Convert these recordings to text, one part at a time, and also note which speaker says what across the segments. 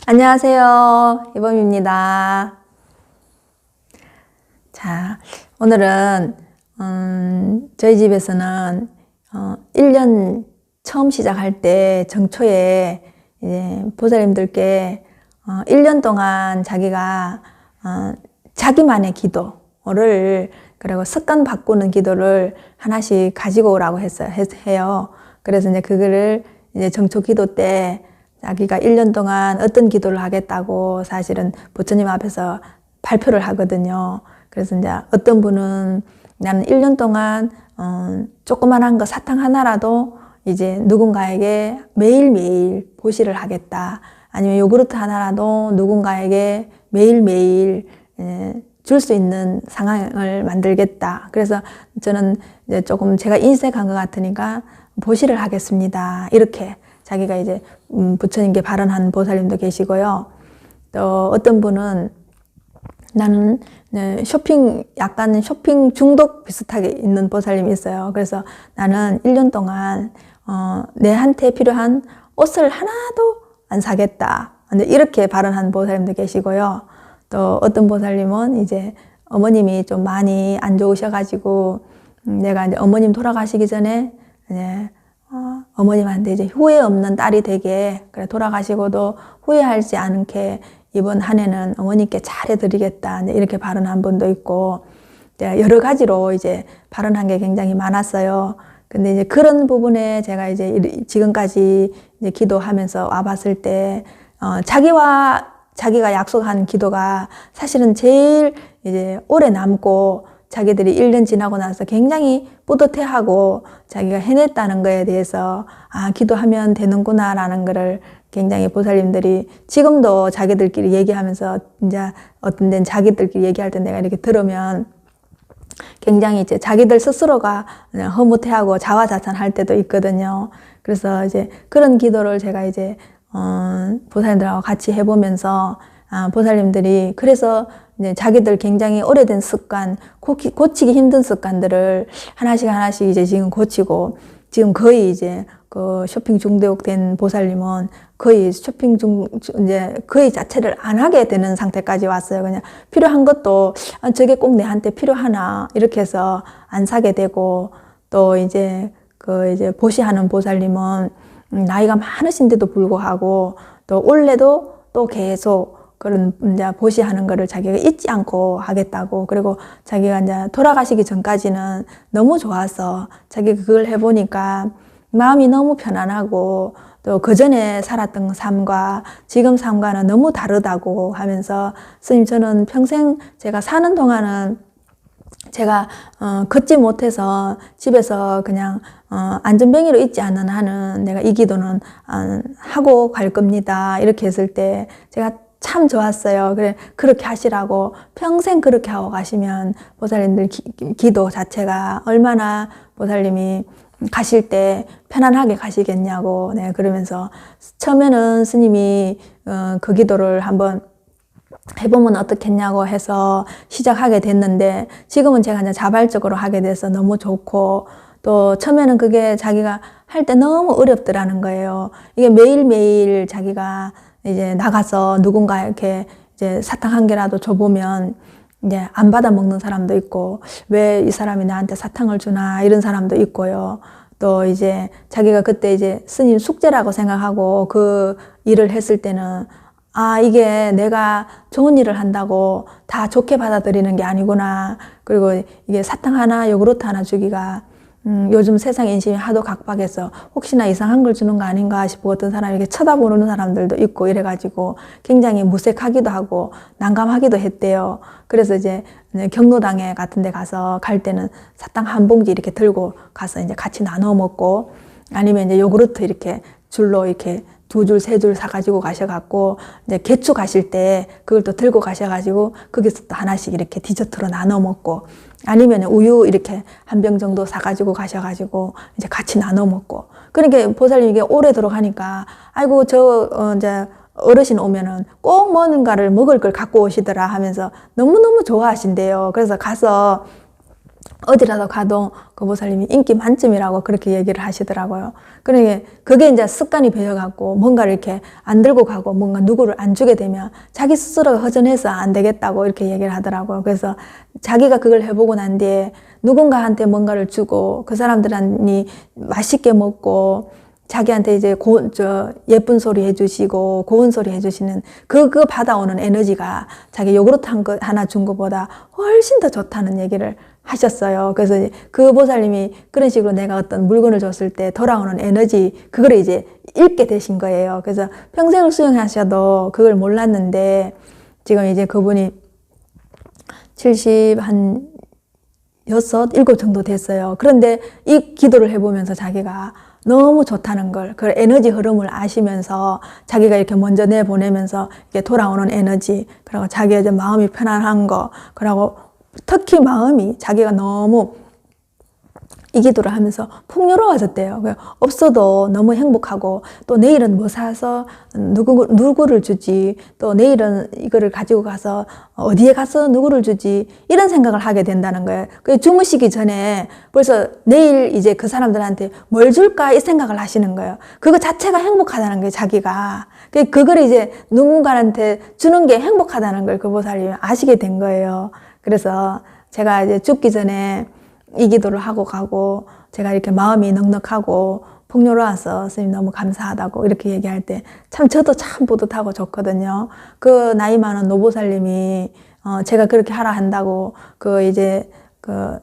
Speaker 1: 안녕하세요. 이범입니다. 자, 오늘은 저희 집에서는 1년 처음 시작할 때 정초에 이제 보살님들께 1년 동안 자기가 자기만의 기도를 그리고 습관 바꾸는 기도를 하나씩 가지고 오라고 해요. 그래서 이제 그거를 이제 정초 기도 때 자기가 1년 동안 어떤 기도를 하겠다고 사실은 부처님 앞에서 발표를 하거든요. 그래서 이제 어떤 분은 나는 1년 동안 조그만한 거 사탕 하나라도 이제 누군가에게 매일매일 보시를 하겠다. 아니면 요구르트 하나라도 누군가에게 매일매일 줄 수 있는 상황을 만들겠다. 그래서 저는 이제 조금 제가 인색한 것 같으니까 보시를 하겠습니다. 이렇게 자기가 이제 부처님께 발언한 보살님도 계시고요. 또 어떤 분은 나는 약간 쇼핑 중독 비슷하게 있는 보살님이 있어요. 그래서 나는 1년 동안 내한테 필요한 옷을 하나도 안 사겠다. 근데 이렇게 발언한 보살님도 계시고요. 또 어떤 보살님은 이제 어머님이 좀 많이 안 좋으셔가지고 내가 이제 어머님 돌아가시기 전에 이제 어머님한테 이제 후회 없는 딸이 되게 그래 돌아가시고도 후회하지 않게 이번 한 해는 어머니께 잘해드리겠다 이렇게 발언한 분도 있고 여러 가지로 이제 발언한 게 굉장히 많았어요. 근데 이제 그런 부분에 제가 이제 지금까지 이제 기도하면서 와봤을 때 자기가 약속한 기도가 사실은 제일 이제 오래 남고 자기들이 1년 지나고 나서 굉장히 뿌듯해하고 자기가 해냈다는 거에 대해서 기도하면 되는구나 라는 거를 굉장히 보살님들이 지금도 자기들끼리 얘기하면서 이제 어떤 데는 자기들끼리 얘기할 때 내가 이렇게 들으면 굉장히 이제 자기들 스스로가 허무해하고 자화자찬할 때도 있거든요. 그래서 이제 그런 기도를 제가 이제 보살님들하고 같이 해보면서 보살님들이 그래서 이제 자기들 굉장히 오래된 습관, 고치기 힘든 습관들을 하나씩 이제 지금 고치고 지금 거의 이제 그 쇼핑 중독된 보살님은 거의 이제 거의 자체를 안 하게 되는 상태까지 왔어요. 그냥 필요한 것도 저게 꼭 내한테 필요하나 이렇게 해서 안 사게 되고 또 이제 이제 보시하는 보살님은 나이가 많으신데도 불구하고 또 올해도 또 계속 그런 이제 보시하는 거를 자기가 잊지 않고 하겠다고 그리고 자기가 이제 돌아가시기 전까지는 너무 좋아서 자기가 그걸 해보니까 마음이 너무 편안하고 또 그전에 살았던 삶과 지금 삶과는 너무 다르다고 하면서 스님 저는 평생 제가 사는 동안은 제가 걷지 못해서 집에서 그냥 안전뱅이로 있지 않는 한은 내가 이 기도는 하고 갈 겁니다. 이렇게 했을 때 제가 참 좋았어요. 그래 그렇게 하시라고 평생 그렇게 하고 가시면 보살님들 기도 자체가 얼마나 보살님이 가실 때 편안하게 가시겠냐고 네 그러면서 처음에는 스님이 그 기도를 한번 해보면 어떻겠냐고 해서 시작하게 됐는데 지금은 제가 이제 자발적으로 하게 돼서 너무 좋고 또 처음에는 그게 자기가 할 때 너무 어렵더라는 거예요. 이게 매일매일 자기가 이제 나가서 누군가 이렇게 이제 사탕 한 개라도 줘보면 이제 안 받아 먹는 사람도 있고 왜 이 사람이 나한테 사탕을 주나 이런 사람도 있고요. 또 이제 자기가 그때 이제 스님 숙제라고 생각하고 그 일을 했을 때는 이게 내가 좋은 일을 한다고 다 좋게 받아들이는 게 아니구나. 그리고 이게 사탕 하나 요구르트 하나 주기가 요즘 세상 인심이 하도 각박해서 혹시나 이상한 걸 주는 거 아닌가 싶고 어떤 사람이 이렇게 쳐다보는 사람들도 있고 이래가지고 굉장히 무색하기도 하고 난감하기도 했대요. 그래서 이제 경로당에 같은 데 가서 갈 때는 사탕 한 봉지 이렇게 들고 가서 이제 같이 나눠 먹고 아니면 이제 요구르트 이렇게 줄로 이렇게 2줄, 3줄 사가지고 가셔갖고, 이제 개추 가실 때 그걸 또 들고 가셔가지고, 거기서 또 하나씩 이렇게 디저트로 나눠 먹고, 아니면 우유 이렇게 한 병 정도 사가지고 가셔가지고, 이제 같이 나눠 먹고. 그러니까 보살님 이게 오래도록 하니까, 아이고, 이제 어르신 오면은 꼭 뭔가를 먹을 걸 갖고 오시더라 하면서 너무너무 좋아하신대요. 그래서 가서 어디라도 가도 그 보살님이 인기 만점이라고 그렇게 얘기를 하시더라고요. 그러니까 그게 이제 습관이 배어갖고 뭔가를 이렇게 안 들고 가고 뭔가 누구를 안 주게 되면 자기 스스로가 허전해서 안 되겠다고 이렇게 얘기를 하더라고요. 그래서 자기가 그걸 해보고 난 뒤에 누군가한테 뭔가를 주고 그 사람들이 맛있게 먹고 자기한테 이제 예쁜 소리 해주시고 고운 소리 해주시는 그거 받아오는 에너지가 자기 요구르트 하나 준 것보다 훨씬 더 좋다는 얘기를 하셨어요. 그래서 그 보살님이 그런 식으로 내가 어떤 물건을 줬을 때 돌아오는 에너지, 그거를 이제 읽게 되신 거예요. 그래서 평생을 수행하셔도 그걸 몰랐는데 지금 이제 그분이 70한 6, 7 정도 됐어요. 그런데 이 기도를 해보면서 자기가 너무 좋다는 걸, 그 에너지 흐름을 아시면서 자기가 이렇게 먼저 내보내면서 이게 돌아오는 에너지, 그리고 자기의 이제 마음이 편안한 거, 그리고 특히 마음이 자기가 너무 이 기도를 하면서 풍요로워졌대요. 없어도 너무 행복하고 또 내일은 뭐 사서 누구를 주지, 또 내일은 이거를 가지고 가서 어디에 가서 누구를 주지, 이런 생각을 하게 된다는 거예요. 주무시기 전에 벌써 내일 이제 그 사람들한테 뭘 줄까 이 생각을 하시는 거예요. 그거 자체가 행복하다는 거예요, 자기가. 그걸 이제 누군가한테 주는 게 행복하다는 걸 그 보살님이 아시게 된 거예요. 그래서 제가 이제 죽기 전에 이 기도를 하고 가고 제가 이렇게 마음이 넉넉하고 풍요로워서 스님 너무 감사하다고 이렇게 얘기할 때 참 저도 참 뿌듯하고 좋거든요. 그 나이 많은 노보살님이 제가 그렇게 하라 한다고 이제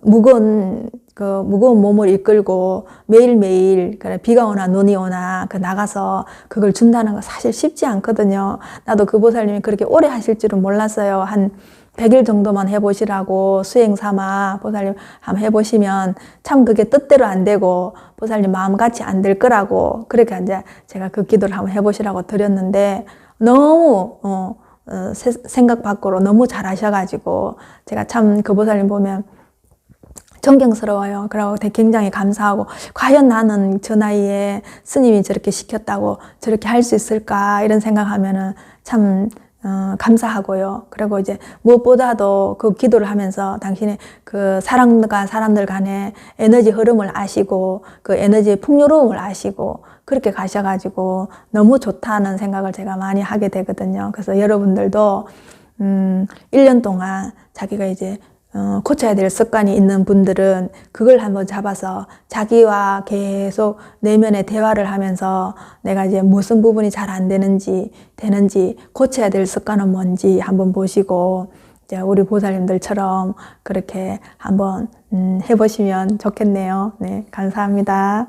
Speaker 1: 무거운 몸을 이끌고 매일매일 비가 오나 눈이 오나 나가서 그걸 준다는 거 사실 쉽지 않거든요. 나도 그 보살님이 그렇게 오래 하실 줄은 몰랐어요. 한 100일 정도만 해보시라고 수행 삼아 보살님 한번 해보시면 참 그게 뜻대로 안 되고 보살님 마음같이 안 될 거라고 그렇게 이제 제가 그 기도를 한번 해보시라고 드렸는데 너무 생각 밖으로 너무 잘하셔가지고 제가 참 그 보살님 보면 존경스러워요. 그리고 굉장히 감사하고 과연 나는 저 나이에 스님이 저렇게 시켰다고 저렇게 할 수 있을까 이런 생각하면은 참 감사하고요. 그리고 이제 무엇보다도 그 기도를 하면서 당신의 그 사람과 사람들 간의 에너지 흐름을 아시고 그 에너지의 풍요로움을 아시고 그렇게 가셔가지고 너무 좋다는 생각을 제가 많이 하게 되거든요. 그래서 여러분들도 1년 동안 자기가 이제 고쳐야 될 습관이 있는 분들은 그걸 한번 잡아서 자기와 계속 내면의 대화를 하면서 내가 이제 무슨 부분이 잘 안 되는지 고쳐야 될 습관은 뭔지 한번 보시고 이제 우리 보살님들처럼 그렇게 한번 해보시면 좋겠네요. 네, 감사합니다.